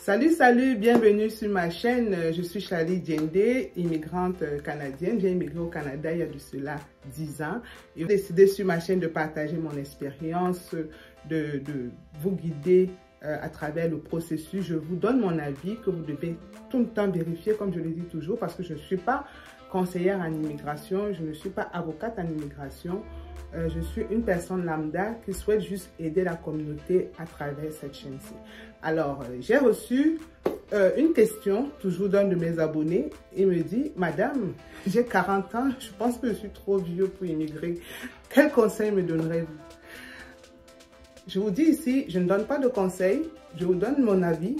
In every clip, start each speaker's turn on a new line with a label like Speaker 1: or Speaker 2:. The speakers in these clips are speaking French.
Speaker 1: Salut, bienvenue sur ma chaîne. Je suis Charlie Diendé, immigrante canadienne. J'ai immigré au Canada il y a de cela 10 ans. J'ai décidé sur ma chaîne de partager mon expérience, de vous guider à travers le processus. Je vous donne mon avis que vous devez tout le temps vérifier, comme je le dis toujours, parce que je ne suis pas conseillère en immigration, je ne suis pas avocate en immigration. Je suis une personne lambda qui souhaite juste aider la communauté à travers cette chaîne-ci. Alors, j'ai reçu une question, toujours d'un de mes abonnés. Il me dit, Madame, j'ai 40 ans, je pense que je suis trop vieux pour immigrer. Quel conseil me donnerez-vous? Je vous dis ici, je ne donne pas de conseils, je vous donne mon avis,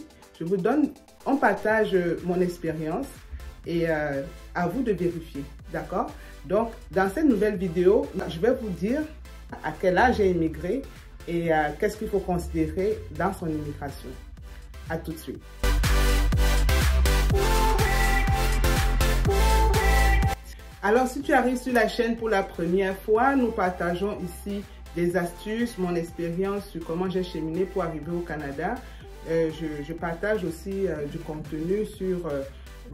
Speaker 1: on partage mon expérience et à vous de vérifier, d'accord? Donc, dans cette nouvelle vidéo, je vais vous dire à quel âge j'ai immigré et qu'est-ce qu'il faut considérer dans son immigration. À tout de suite. Alors, si tu arrives sur la chaîne pour la première fois, nous partageons ici des astuces, mon expérience sur comment j'ai cheminé pour arriver au Canada. Je partage aussi du contenu sur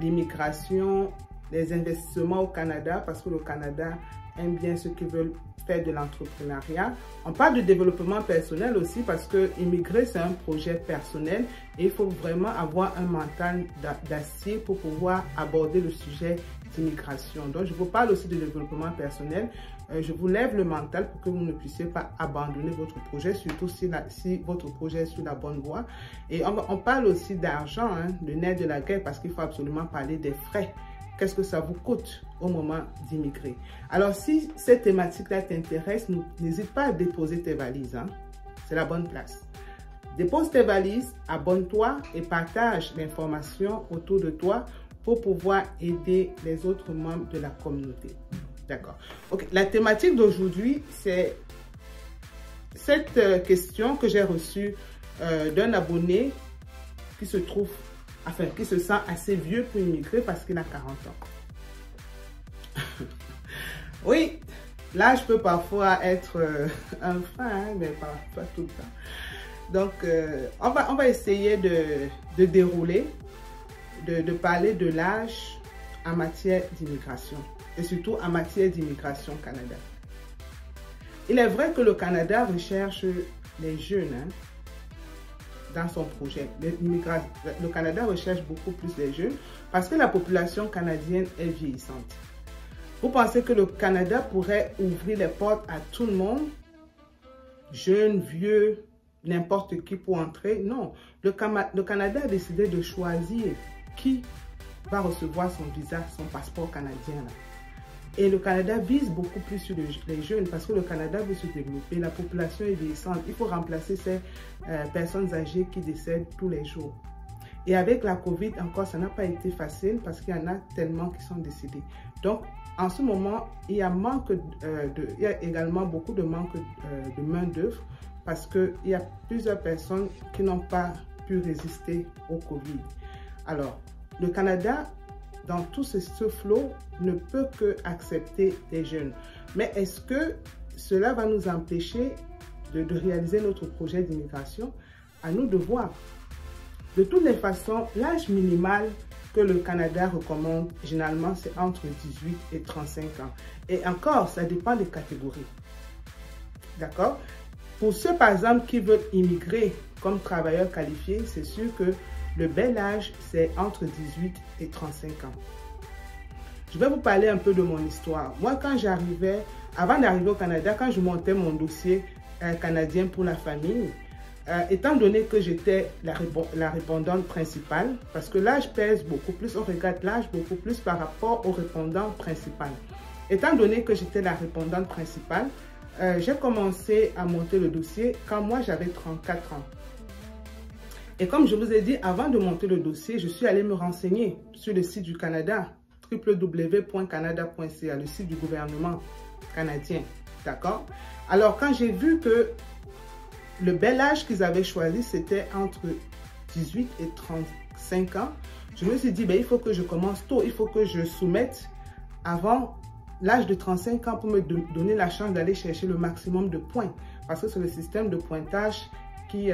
Speaker 1: l'immigration, les investissements au Canada, parce que le Canada aime bien ceux qui veulent faire de l'entrepreneuriat. On parle de développement personnel aussi, parce que immigrer, c'est un projet personnel et il faut vraiment avoir un mental d'acier pour pouvoir aborder le sujet d'immigration. Donc, je vous parle aussi de développement personnel. Je vous lève le mental pour que vous ne puissiez pas abandonner votre projet, surtout si votre projet est sur la bonne voie. Et on parle aussi d'argent, hein, le nerf de la guerre, parce qu'il faut absolument parler des frais. Qu'est-ce que ça vous coûte au moment d'immigrer? Alors, si cette thématique-là t'intéresse, n'hésite pas à déposer tes valises. Hein. C'est la bonne place. Dépose tes valises, abonne-toi et partage l'information autour de toi pour pouvoir aider les autres membres de la communauté. D'accord. Ok. La thématique d'aujourd'hui, c'est cette question que j'ai reçue d'un abonné qui se sent assez vieux pour immigrer parce qu'il a 40 ans. Oui, l'âge peut parfois être un frein, hein, mais pas tout le temps. Donc, on va essayer de dérouler, de parler de l'âge en matière d'immigration et surtout en matière d'immigration Canada. Il est vrai que le Canada recherche les jeunes, hein, dans son projet. Le Canada recherche beaucoup plus les jeunes parce que la population canadienne est vieillissante. Vous pensez que le Canada pourrait ouvrir les portes à tout le monde, jeunes, vieux, n'importe qui pour entrer? Non. Le Canada a décidé de choisir qui va recevoir son visa, son passeport canadien. Là. Et le Canada vise beaucoup plus sur les jeunes parce que le Canada veut se développer. La population est vieillissante. Il faut remplacer ces personnes âgées qui décèdent tous les jours. Et avec la COVID, encore, ça n'a pas été facile parce qu'il y en a tellement qui sont décédés. Donc, en ce moment, il y a également beaucoup de manque de main-d'œuvre parce qu'il y a plusieurs personnes qui n'ont pas pu résister au COVID. Alors, le Canada, dans tout ce flot, ne peut que accepter des jeunes. Mais est-ce que cela va nous empêcher de réaliser notre projet d'immigration? À nous de voir. De toutes les façons, l'âge minimal que le Canada recommande, généralement, c'est entre 18 et 35 ans. Et encore, ça dépend des catégories. D'accord? Pour ceux, par exemple, qui veulent immigrer comme travailleurs qualifiés, c'est sûr que le bel âge, c'est entre 18 et 35 ans. Je vais vous parler un peu de mon histoire. Moi, avant d'arriver au Canada, quand je montais mon dossier canadien pour la famille, étant donné que j'étais la répondante principale, parce que l'âge pèse beaucoup plus, on regarde l'âge beaucoup plus par rapport au répondant principal. Étant donné que j'étais la répondante principale, j'ai commencé à monter le dossier quand moi j'avais 34 ans. Et comme je vous ai dit, avant de monter le dossier, je suis allée me renseigner sur le site du Canada, www.canada.ca, le site du gouvernement canadien. D'accord? Alors, quand j'ai vu que le bel âge qu'ils avaient choisi, c'était entre 18 et 35 ans, je me suis dit, ben, il faut que je commence tôt, il faut que je soumette avant l'âge de 35 ans pour me donner la chance d'aller chercher le maximum de points. Parce que c'est le système de pointage qui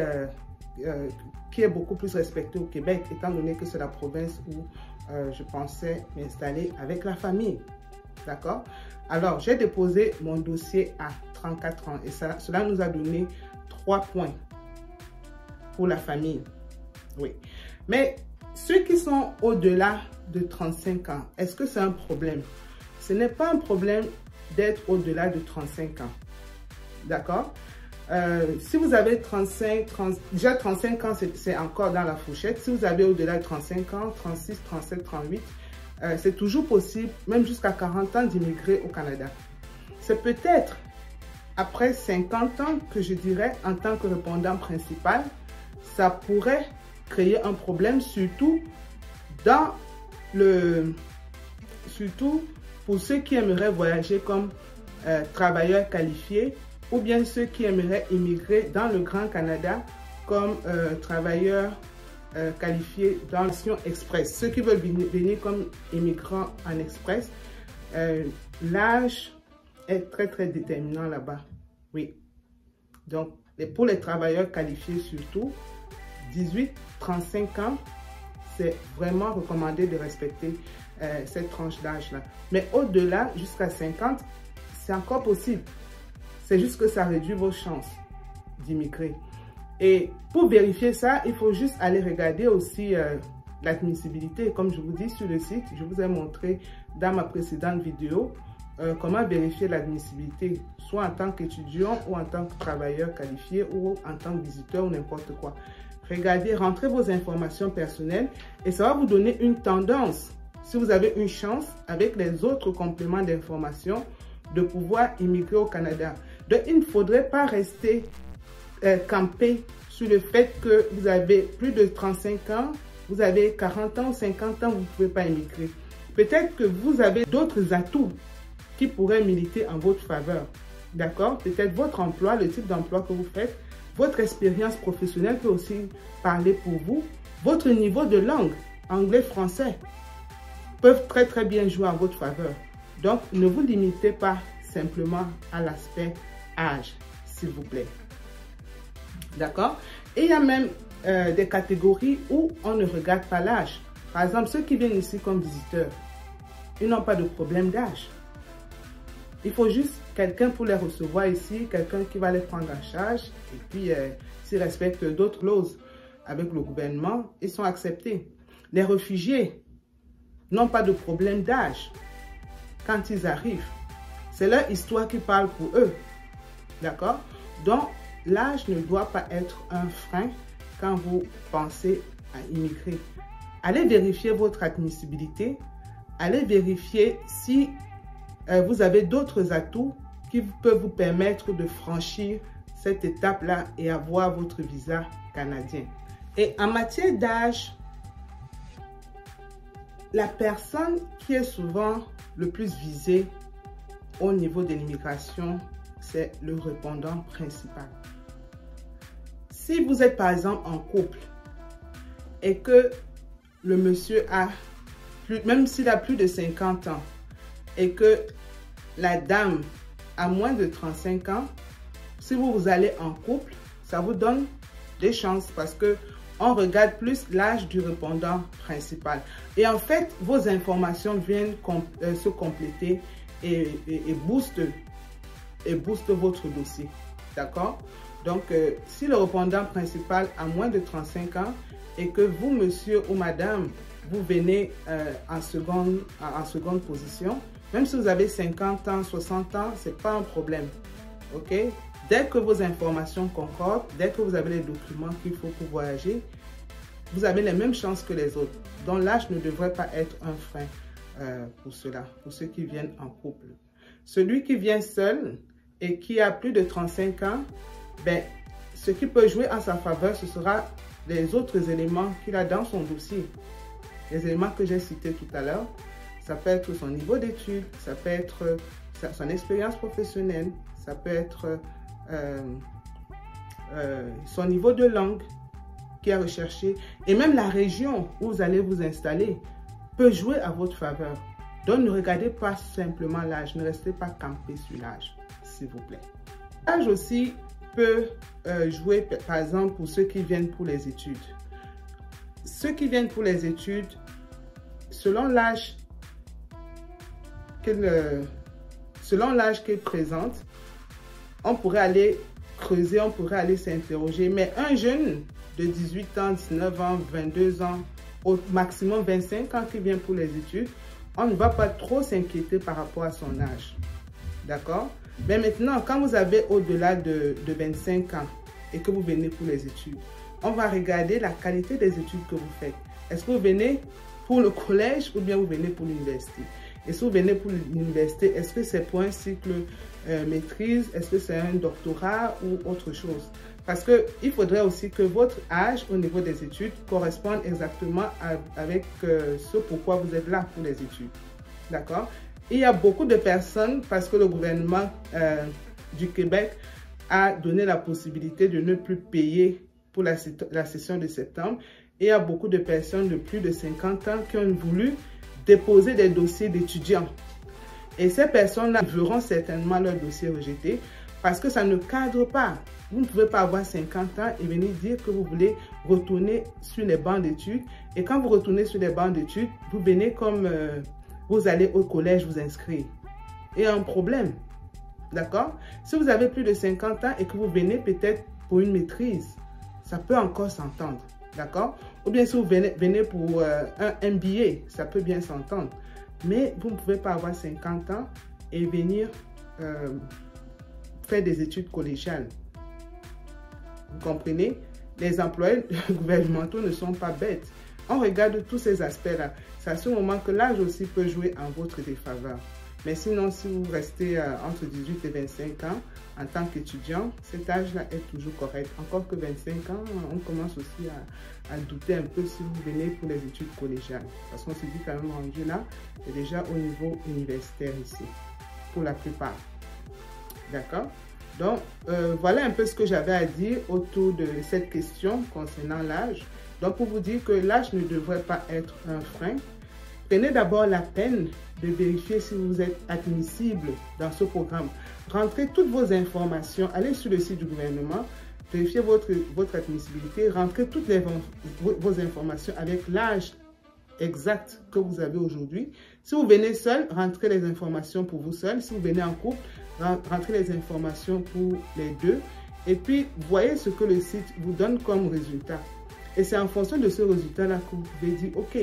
Speaker 1: qui est beaucoup plus respecté au Québec, étant donné que c'est la province où je pensais m'installer avec la famille. D'accord? Alors, j'ai déposé mon dossier à 34 ans et cela nous a donné 3 points pour la famille. Oui. Mais ceux qui sont au-delà de 35 ans, est-ce que c'est un problème? Ce n'est pas un problème d'être au-delà de 35 ans. D'accord? Si vous avez déjà 35 ans, c'est encore dans la fourchette. Si vous avez au-delà de 35 ans, 36, 37, 38, c'est toujours possible, même jusqu'à 40 ans, d'immigrer au Canada. C'est peut-être après 50 ans que je dirais, en tant que répondant principal, ça pourrait créer un problème, surtout pour ceux qui aimeraient voyager comme travailleurs qualifiés, ou bien ceux qui aimeraient immigrer dans le Grand Canada comme travailleurs qualifiés dans l'Action Express. Ceux qui veulent venir comme immigrants en Express, l'âge est très déterminant là-bas. Oui. Donc, pour les travailleurs qualifiés surtout, 18-35 ans, c'est vraiment recommandé de respecter cette tranche d'âge-là. Mais au-delà, jusqu'à 50, c'est encore possible. C'est juste que ça réduit vos chances d'immigrer. Et pour vérifier ça, il faut juste aller regarder aussi l'admissibilité. Comme je vous dis sur le site, je vous ai montré dans ma précédente vidéo comment vérifier l'admissibilité, soit en tant qu'étudiant ou en tant que travailleur qualifié ou en tant que visiteur ou n'importe quoi. Regardez, rentrez vos informations personnelles et ça va vous donner une tendance, si vous avez une chance, avec les autres compléments d'informations, de pouvoir immigrer au Canada. Donc, il ne faudrait pas rester campé sur le fait que vous avez plus de 35 ans, vous avez 40 ans ou 50 ans, vous ne pouvez pas immigrer. Peut-être que vous avez d'autres atouts qui pourraient militer en votre faveur. D'accord? Peut-être votre emploi, le type d'emploi que vous faites, votre expérience professionnelle peut aussi parler pour vous. Votre niveau de langue, anglais, français, peuvent très bien jouer en votre faveur. Donc, ne vous limitez pas simplement à l'aspect âge, s'il vous plaît. D'accord? Et il y a même des catégories où on ne regarde pas l'âge. Par exemple, ceux qui viennent ici comme visiteurs, ils n'ont pas de problème d'âge. Il faut juste quelqu'un pour les recevoir ici, quelqu'un qui va les prendre en charge. Et puis, s'ils respectent d'autres clauses avec le gouvernement, ils sont acceptés. Les réfugiés n'ont pas de problème d'âge quand ils arrivent. C'est leur histoire qui parle pour eux. D'accord? Donc, l'âge ne doit pas être un frein quand vous pensez à immigrer. Allez vérifier votre admissibilité. Allez vérifier si vous avez d'autres atouts qui peuvent vous permettre de franchir cette étape-là et avoir votre visa canadien. Et en matière d'âge, la personne qui est souvent le plus visée au niveau de l'immigration, c'est le répondant principal. Si vous êtes par exemple en couple et que le monsieur a, même s'il a plus de 50 ans, et que la dame a moins de 35 ans, si vous allez en couple, ça vous donne des chances parce que on regarde plus l'âge du répondant principal. Et en fait, vos informations viennent se compléter et boostent votre dossier. D'accord? Donc, si le répondant principal a moins de 35 ans et que vous, monsieur ou madame, vous venez en seconde position, même si vous avez 50 ans, 60 ans, ce n'est pas un problème. OK? Dès que vos informations concordent, dès que vous avez les documents qu'il faut pour voyager, vous avez les mêmes chances que les autres. Donc l'âge ne devrait pas être un frein pour cela, pour ceux qui viennent en couple. Celui qui vient seul et qui a plus de 35 ans, ben, ce qui peut jouer en sa faveur, ce sera les autres éléments qu'il a dans son dossier. Les éléments que j'ai cités tout à l'heure. Ça peut être son niveau d'études, ça peut être son expérience professionnelle, ça peut être son niveau de langue qui est recherché et même la région où vous allez vous installer peut jouer à votre faveur. Donc ne regardez pas simplement l'âge, ne restez pas campé sur l'âge, s'il vous plaît. L'âge aussi peut jouer, par exemple, pour ceux qui viennent pour les études. Ceux qui viennent pour les études, selon l'âge qu'ils présentent, on pourrait aller creuser, on pourrait aller s'interroger. Mais un jeune de 18 ans, 19 ans, 22 ans, au maximum 25 ans qui vient pour les études, on ne va pas trop s'inquiéter par rapport à son âge. D'accord? Mais maintenant, quand vous avez au-delà de 25 ans et que vous venez pour les études, on va regarder la qualité des études que vous faites. Est-ce que vous venez pour le collège ou bien vous venez pour l'université? Et si vous venez pour l'université, est-ce que c'est pour un cycle maîtrise? Est-ce que c'est un doctorat ou autre chose? Parce qu'il faudrait aussi que votre âge au niveau des études corresponde exactement avec ce pourquoi vous êtes là pour les études. D'accord? Il y a beaucoup de personnes, parce que le gouvernement du Québec a donné la possibilité de ne plus payer pour la session de septembre. Et il y a beaucoup de personnes de plus de 50 ans qui ont voulu déposer des dossiers d'étudiants. Et ces personnes-là verront certainement leur dossier rejeté parce que ça ne cadre pas. Vous ne pouvez pas avoir 50 ans et venir dire que vous voulez retourner sur les bancs d'études. Et quand vous retournez sur les bancs d'études, vous venez comme vous allez au collège vous inscrire. Il y a un problème. D'accord? Si vous avez plus de 50 ans et que vous venez peut-être pour une maîtrise, ça peut encore s'entendre. D'accord? Ou bien si vous venez pour un MBA, ça peut bien s'entendre. Mais vous ne pouvez pas avoir 50 ans et venir faire des études collégiales. Vous comprenez? Les employés gouvernementaux ne sont pas bêtes. On regarde tous ces aspects-là. C'est à ce moment que l'âge aussi peut jouer en votre défaveur. Mais sinon, si vous restez entre 18 et 25 ans, en tant qu'étudiant, cet âge-là est toujours correct. Encore que 25 ans, on commence aussi à douter un peu si vous venez pour les études collégiales. Parce qu'on se dit quand même rendu là, c'est déjà au niveau universitaire ici, pour la plupart. D'accord? Donc, voilà un peu ce que j'avais à dire autour de cette question concernant l'âge. Donc, pour vous dire que l'âge ne devrait pas être un frein, prenez d'abord la peine de vérifier si vous êtes admissible dans ce programme. Rentrez toutes vos informations, allez sur le site du gouvernement, vérifiez votre admissibilité, rentrez toutes vos informations avec l'âge exact que vous avez aujourd'hui. Si vous venez seul, rentrez les informations pour vous seul. Si vous venez en couple, rentrez les informations pour les deux. Et puis, voyez ce que le site vous donne comme résultat. Et c'est en fonction de ce résultat-là que vous pouvez dire, OK,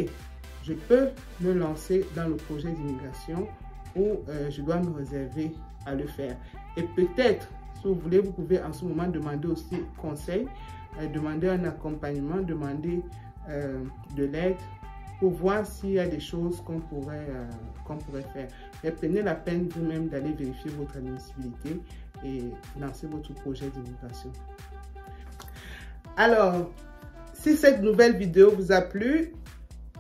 Speaker 1: je peux me lancer dans le projet d'immigration ou je dois me réserver à le faire. Et peut-être, si vous voulez, vous pouvez en ce moment demander aussi conseil, demander un accompagnement, demander de l'aide pour voir s'il y a des choses qu'on pourrait faire. Mais prenez la peine vous-même d'aller vérifier votre admissibilité et lancer votre projet d'immigration. Alors, si cette nouvelle vidéo vous a plu,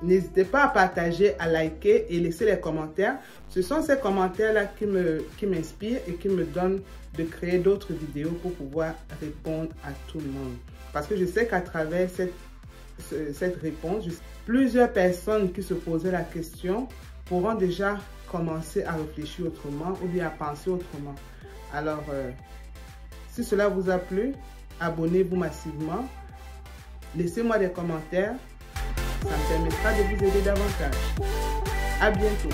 Speaker 1: n'hésitez pas à partager, à liker et laisser les commentaires. Ce sont ces commentaires-là qui m'inspirent et qui me donnent de créer d'autres vidéos pour pouvoir répondre à tout le monde. Parce que je sais qu'à travers cette réponse, plusieurs personnes qui se posaient la question pourront déjà commencer à réfléchir autrement ou bien à penser autrement. Alors, si cela vous a plu, abonnez-vous massivement. Laissez-moi des commentaires. Ça me permettra de vous aider davantage. À bientôt.